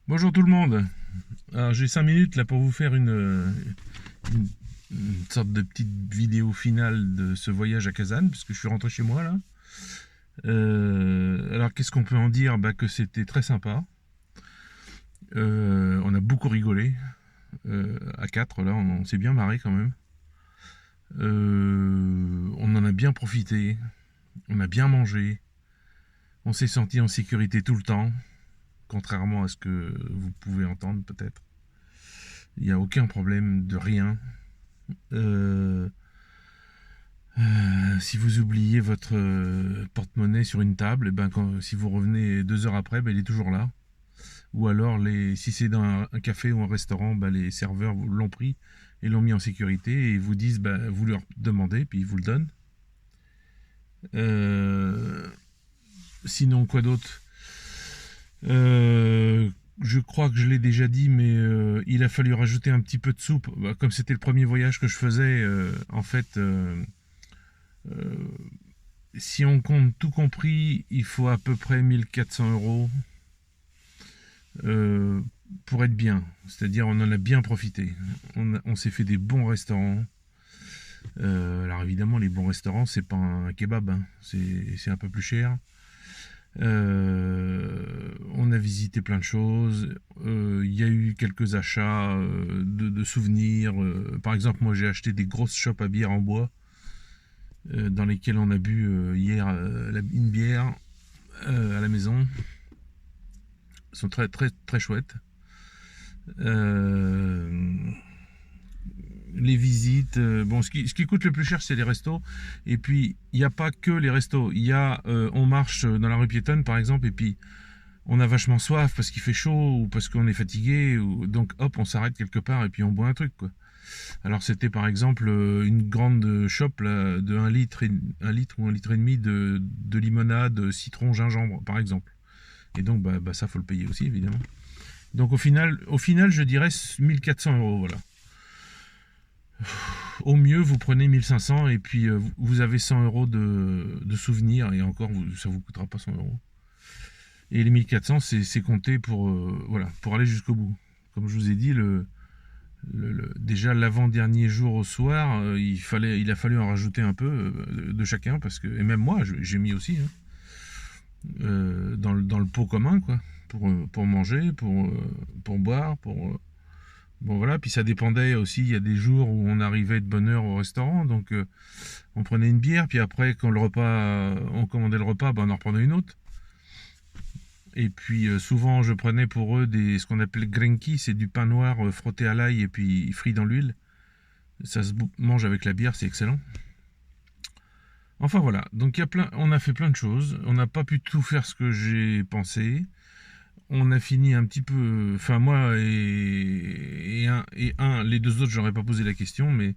Bonjour tout le monde. Alors j'ai 5 minutes là pour vous faire une- une sorte de petite vidéo finale de ce voyage à Kazan, parce que je suis rentré chez moi là. Alors qu'est-ce qu'on peut en dire? Bah, que c'était très sympa. On a beaucoup rigolé. À 4 là, on s'est bien marré quand même. On en a bien profité. On a bien mangé. On s'est senti en sécurité tout le temps, contrairement à ce que vous pouvez entendre peut-être. Il n'y a aucun problème de rien. Euh, si vous oubliez votre porte-monnaie sur une table, et ben si vous revenez 2 heures après, ben, il est toujours là. Ou alors, si c'est dans un café ou un restaurant, ben, les serveurs l'ont pris et l'ont mis en sécurité et vous disent, ben, vous leur demandez, puis ils vous le donnent. Euh, Sinon, quoi d'autre? Je crois que je l'ai déjà dit, mais il a fallu rajouter un petit peu de soupe. Bah, comme c'était le premier voyage que je faisais, en fait, euh, si on compte tout compris, il faut à peu près 1 400 € euh, pour être bien. C'est-à-dire, on en a bien profité. On s'est fait des bons restaurants. Alors évidemment, les bons restaurants, c'est pas un kebab, hein. C'est un peu plus cher. On a visité plein de choses. Il y a eu quelques achats de souvenirs. Par exemple, moi, j'ai acheté des grosses chopes à bière en bois dans lesquelles on a bu hier une bière à la maison. Sont très très très chouettes. Euh, les visites, bon, ce qui coûte le plus cher, c'est les restos. Et puis, il n'y a pas que les restos. On marche dans la rue piétonne, par exemple, et puis on a vachement soif parce qu'il fait chaud ou parce qu'on est fatigué. Donc, hop, on s'arrête quelque part et puis on boit un truc, quoi. Alors, c'était par exemple une grande shop là, de 1 litre, 1 litre ou 1 litre et demi de limonade, citron, gingembre, par exemple. Et donc, bah, ça, faut le payer aussi, évidemment. Donc au final, je dirais 1 400 €, voilà. Au mieux, vous prenez 1 500 et puis vous avez 100 € de souvenirs et encore, ça vous coûtera pas 100 €. Et les 1 400, c'est compté pour, voilà, pour aller jusqu'au bout. Comme je vous ai dit, déjà l'avant-dernier jour au soir, il a fallu en rajouter un peu de chacun parce que, et même moi, j'ai mis aussi hein, dans le pot commun, quoi, pour manger, pour boire, bon voilà, puis ça dépendait aussi, il y a des jours où on arrivait de bonne heure au restaurant, donc on prenait une bière, puis après quand on commandait le repas, ben, on en reprenait une autre. Et puis souvent je prenais pour eux ce qu'on appelle grenki, c'est du pain noir frotté à l'ail et puis frit dans l'huile. Ça se mange avec la bière, c'est excellent. Enfin voilà, donc on a fait plein de choses, on n'a pas pu tout faire ce que j'ai pensé. On a fini un petit peu, enfin moi les deux autres, j'aurais pas posé la question, mais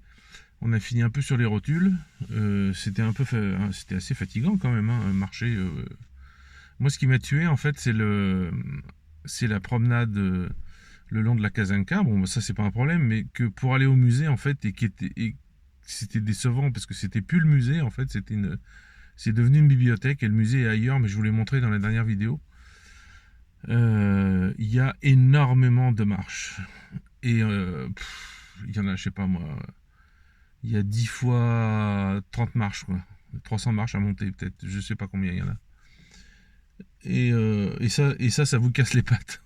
on a fini un peu sur les rotules. C'était assez fatigant quand même, hein, marcher. Moi, ce qui m'a tué, en fait, c'est la promenade le long de la Kazanka. Bon, bah, ça, c'est pas un problème, mais que pour aller au musée, en fait, c'était décevant parce que c'était plus le musée, en fait, c'est devenu une bibliothèque et le musée est ailleurs, mais je vous l'ai montré dans la dernière vidéo. Il y a énormément de marches et il y en a, je sais pas moi, il y a 10 fois 30 marches, quoi. 300 marches à monter, peut-être. Je sais pas combien il y en a. Et ça vous casse les pattes.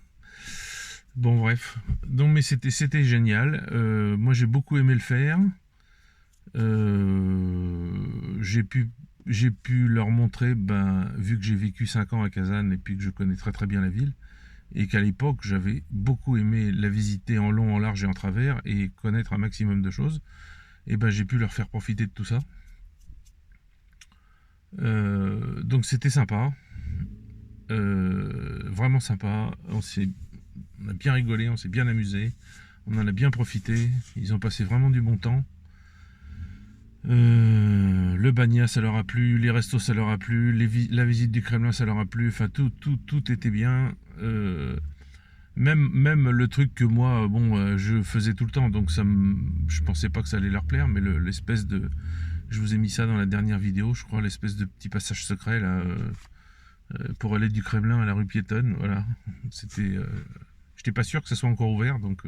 Bon, bref. Donc, mais c'était génial. Moi, j'ai beaucoup aimé le faire. J'ai pu leur montrer, ben, vu que j'ai vécu 5 ans à Kazan et puis que je connais très très bien la ville, et qu'à l'époque, j'avais beaucoup aimé la visiter en long, en large et en travers et connaître un maximum de choses, et ben, j'ai pu leur faire profiter de tout ça. Donc c'était sympa, vraiment sympa. On a bien rigolé, on s'est bien amusé, on en a bien profité. Ils ont passé vraiment du bon temps. Le Bagna, ça leur a plu, les restos, ça leur a plu, la visite du Kremlin, ça leur a plu. Enfin, tout était bien. Même le truc que moi, bon, je faisais tout le temps, donc je pensais pas que ça allait leur plaire, mais l'espèce de, je vous ai mis ça dans la dernière vidéo, je crois, l'espèce de petit passage secret là, pour aller du Kremlin à la rue piétonne, voilà. j'étais pas sûr que ça soit encore ouvert, donc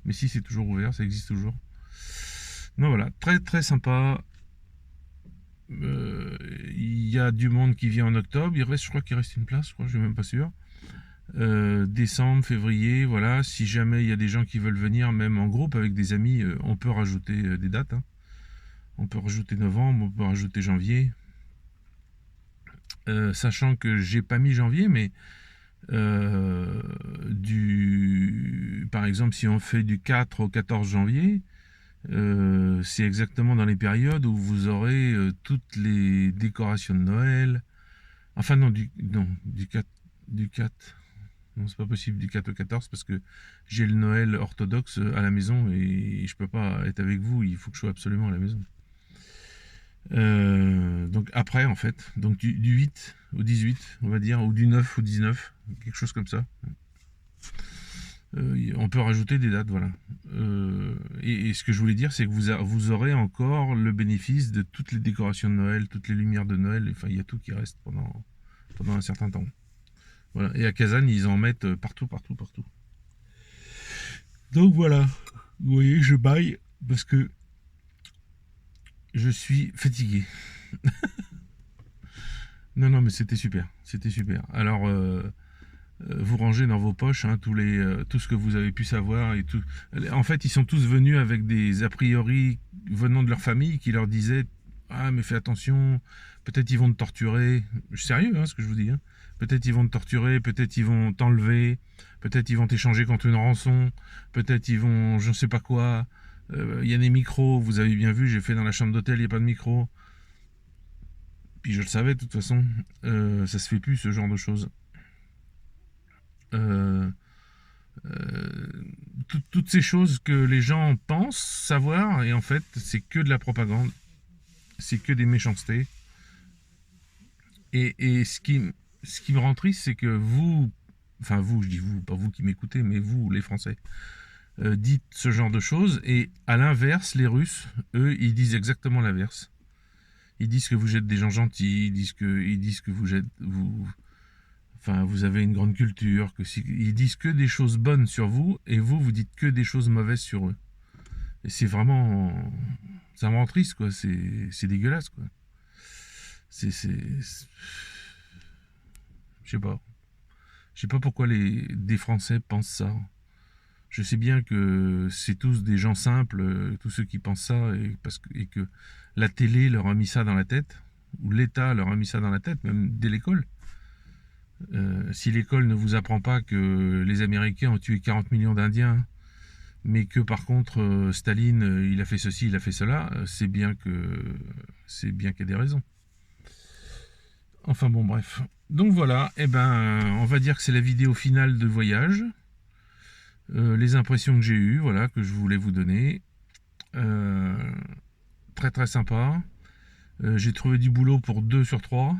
mais si, c'est toujours ouvert, ça existe toujours. Donc voilà, très très sympa. Il y a du monde qui vient en octobre. Je crois qu'il reste une place, je crois, je suis même pas sûr. Décembre, février, voilà. Si jamais il y a des gens qui veulent venir, même en groupe avec des amis, on peut rajouter des dates, hein. On peut rajouter novembre, on peut rajouter janvier. Sachant que j'ai pas mis janvier, mais par exemple, si on fait du 4 au 14 janvier, c'est exactement dans les périodes où vous aurez toutes les décorations de Noël. Enfin non, du 4, du 4. Non, c'est pas possible du 4 au 14 parce que j'ai le Noël orthodoxe à la maison et je peux pas être avec vous, il faut que je sois absolument à la maison. Donc après en fait, donc du 8 au 18, on va dire, ou du 9 au 19, quelque chose comme ça. On peut rajouter des dates, voilà. Et ce que je voulais dire, c'est que vous aurez encore le bénéfice de toutes les décorations de Noël, toutes les lumières de Noël, enfin il y a tout qui reste pendant un certain temps. Voilà. Et à Kazan, ils en mettent partout, partout, partout. Donc voilà, vous voyez, je baille parce que je suis fatigué. Non, non, mais c'était super, c'était super. Alors, vous rangez dans vos poches hein, tout ce que vous avez pu savoir et tout. En fait, ils sont tous venus avec des a priori venant de leur famille qui leur disaient ah mais fais attention, peut-être ils vont te torturer. Sérieux, hein, ce que je vous dis. Hein. Peut-être ils vont te torturer, peut-être ils vont t'enlever, peut-être ils vont t'échanger contre une rançon, peut-être ils vont je ne sais pas quoi. Il y a des micros, vous avez bien vu, j'ai fait dans la chambre d'hôtel, il n'y a pas de micro. Puis je le savais de toute façon, ça se fait plus ce genre de choses. Euh, toutes ces choses que les gens pensent savoir, et en fait, c'est que de la propagande, c'est que des méchancetés. Et ce qui me rend triste, c'est que vous, enfin vous, je dis vous, pas vous qui m'écoutez, mais vous, les Français, dites ce genre de choses, et à l'inverse, les Russes, eux, ils disent exactement l'inverse. Ils disent que vous êtes des gens gentils, ils disent que vous avez une grande culture, ils disent que des choses bonnes sur vous, et vous dites que des choses mauvaises sur eux. Et c'est vraiment, ça me rend triste, quoi. C'est dégueulasse, quoi. Je sais pas. Je sais pas pourquoi des Français pensent ça. Je sais bien que c'est tous des gens simples, tous ceux qui pensent ça, et que la télé leur a mis ça dans la tête, ou l'État leur a mis ça dans la tête, même dès l'école. Si l'école ne vous apprend pas que les Américains ont tué 40 millions d'Indiens, mais que par contre Staline, il a fait ceci, il a fait cela, c'est bien qu'il y a des raisons. Enfin bon, bref. Donc voilà, on va dire que c'est la vidéo finale de voyage. Les impressions que j'ai eues, voilà, que je voulais vous donner. Très très sympa. J'ai trouvé du boulot pour 2 sur 3.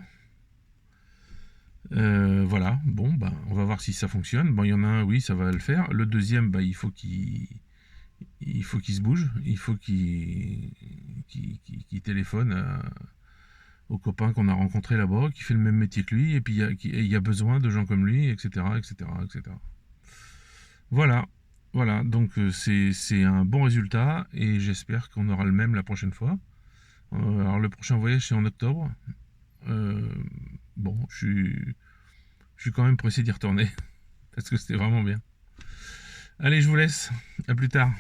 Voilà, bon, on va voir si ça fonctionne. Bon, il y en a un, oui, ça va le faire. Le deuxième, il faut qu'il se bouge. Il faut qu'il téléphone aux copains qu'on a rencontrés là-bas, qui fait le même métier que lui, et puis il y a besoin de gens comme lui, etc., etc., etc. Voilà, voilà, donc c'est un bon résultat, et j'espère qu'on aura le même la prochaine fois. Alors le prochain voyage, c'est en octobre. Euh, bon, je suis quand même pressé d'y retourner, parce que c'était vraiment bien. Allez, je vous laisse, à plus tard.